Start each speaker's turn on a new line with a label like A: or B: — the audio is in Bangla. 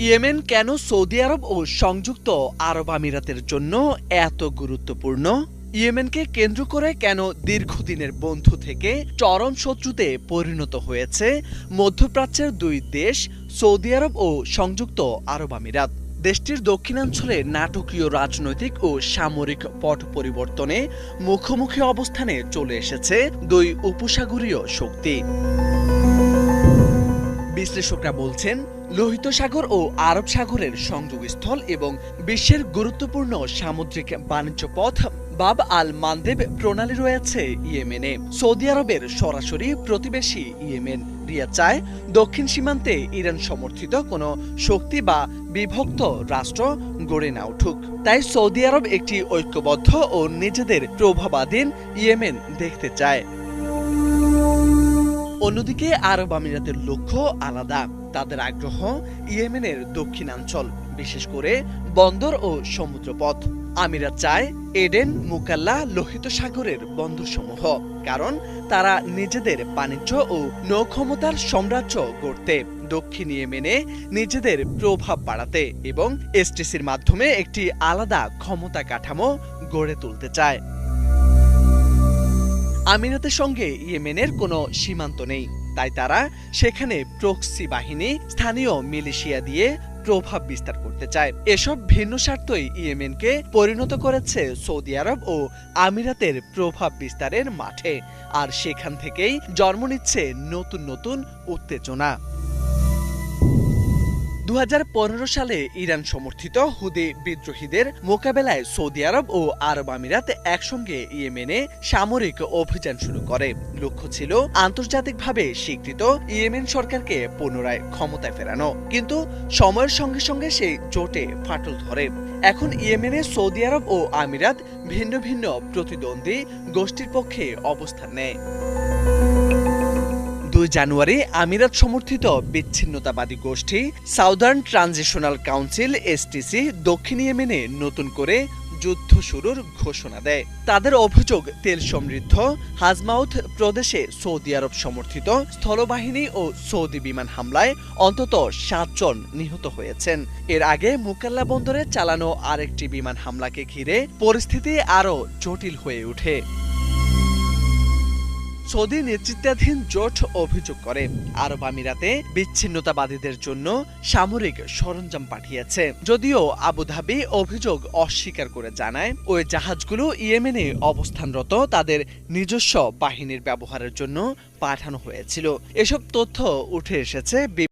A: ইয়েমেন কেন সৌদি আরব ও সংযুক্ত আরব আমিরাতের জন্য এত গুরুত্বপূর্ণ? ইয়েমেনকে কেন্দ্র করে কেন দীর্ঘদিনের বন্ধু থেকে চরম শত্রুতে পরিণত হয়েছে মধ্যপ্রাচ্যের দুই দেশ সৌদি আরব ও সংযুক্ত আরব আমিরাত? দেশটির দক্ষিণাঞ্চলে নাটকীয় রাজনৈতিক ও সামরিক পট পরিবর্তনে মুখোমুখি অবস্থানে চলে এসেছে দুই উপসাগরীয় শক্তি। বিশ্লেষকরা বলছেন, লোহিত সাগর ও আরব সাগরের সংযোগস্থল এবং বিশ্বের গুরুত্বপূর্ণ সামুদ্রিক বাণিজ্য পথ বাব আল মানদেব প্রণালী রয়েছে ইয়েমেনে। সৌদি আরবের সরাসরি প্রতিবেশী ইয়েমেন রিয়াদ চায় দক্ষিণ সীমান্তে ইরান সমর্থিত কোনো শক্তি বা বিভক্ত রাষ্ট্র গড়ে না উঠুক। তাই সৌদি আরব একটি ঐক্যবদ্ধ ও নিজেদের প্রভাবাধীন ইয়েমেন দেখতে চায়। অন্যদিকে আরব আমিরাতের লক্ষ্য আলাদা। তাদের আগ্রহ ইয়েমেনের দক্ষিণাঞ্চল, বিশেষ করে বন্দর ও সমুদ্রপথ। আমিরাত চায় এডেন, মুকাল্লা, লোহিত সাগরের বন্দরসমূহ, কারণ তারা নিজেদের বাণিজ্য ও নৌক্ষমতার সাম্রাজ্য গড়তে, দক্ষিণ ইয়েমেনে নিজেদের প্রভাব বাড়াতে এবং এসটিসির মাধ্যমে একটি আলাদা ক্ষমতা কাঠামো গড়ে তুলতে চায়। আমিরাতের সঙ্গে ইয়েমেনের কোনো সীমান্ত নেই, তাই তারা সেখানে প্রক্সি বাহিনী, স্থানীয় মিলিশিয়া দিয়ে প্রভাব বিস্তার করতে চায়। এসব ভিন্ন স্বার্থই ইয়েমেনকে পরিণত করেছে সৌদি আরব ও আমিরাতের প্রভাব বিস্তারের মাঠে, আর সেখান থেকেই জন্ম নিচ্ছে নতুন নতুন উত্তেজনা। 2015 সালে ইরান সমর্থিত হুদি বিদ্রোহীদের মোকাবেলায় সৌদি আরব ও আরব আমিরাত একসঙ্গে ইয়েমেনে সামরিক অভিযান শুরু করে। লক্ষ্য ছিল আন্তর্জাতিকভাবে স্বীকৃত ইয়েমেন সরকারকে পুনরায় ক্ষমতায় ফেরানো, কিন্তু সময়ের সঙ্গে সঙ্গে সেই জোটে ফাটল ধরে। এখন ইয়েমেনে সৌদি আরব ও আমিরাত ভিন্ন ভিন্ন প্রতিদ্বন্দ্বী গোষ্ঠীর পক্ষে অবস্থান নেয়। 2 জানুয়ারি আমিরাত সমর্থিত বিচ্ছিন্নতাবাদী গোষ্ঠী সাউদার্ন ট্রানজিশনাল কাউন্সিল এসটিসি দক্ষিণ ইয়েমেনে নতুন করে যুদ্ধ শুরুর ঘোষণা দেয়। তাদের অভিযোগ, তেল সমৃদ্ধ হাজমাউথ প্রদেশে সৌদি আরব সমর্থিত স্থলবাহিনী ও সৌদি বিমান হামলায় অন্তত 7 জন নিহত হয়েছেন। এর আগে মুকাল্লা বন্দরে চালানো আরেকটি বিমান হামলাকে ঘিরে পরিস্থিতি আরও জটিল হয়ে ওঠে। সৌদি নেতৃত্বাধীন জোট অভিযোগ করে আরব আমিরাতে বিচ্ছিন্নতাবাদীদের জন্য সামরিক সরঞ্জাম পাঠিয়েছে, যদিও আবুধাবি অভিযোগ অস্বীকার করে জানায় ওই জাহাজগুলো ইয়েমেনে অবস্থানরত তাদের নিজস্ব বাহিনীর ব্যবহারের জন্য পাঠানো হয়েছিল। এসব তথ্য উঠে এসেছে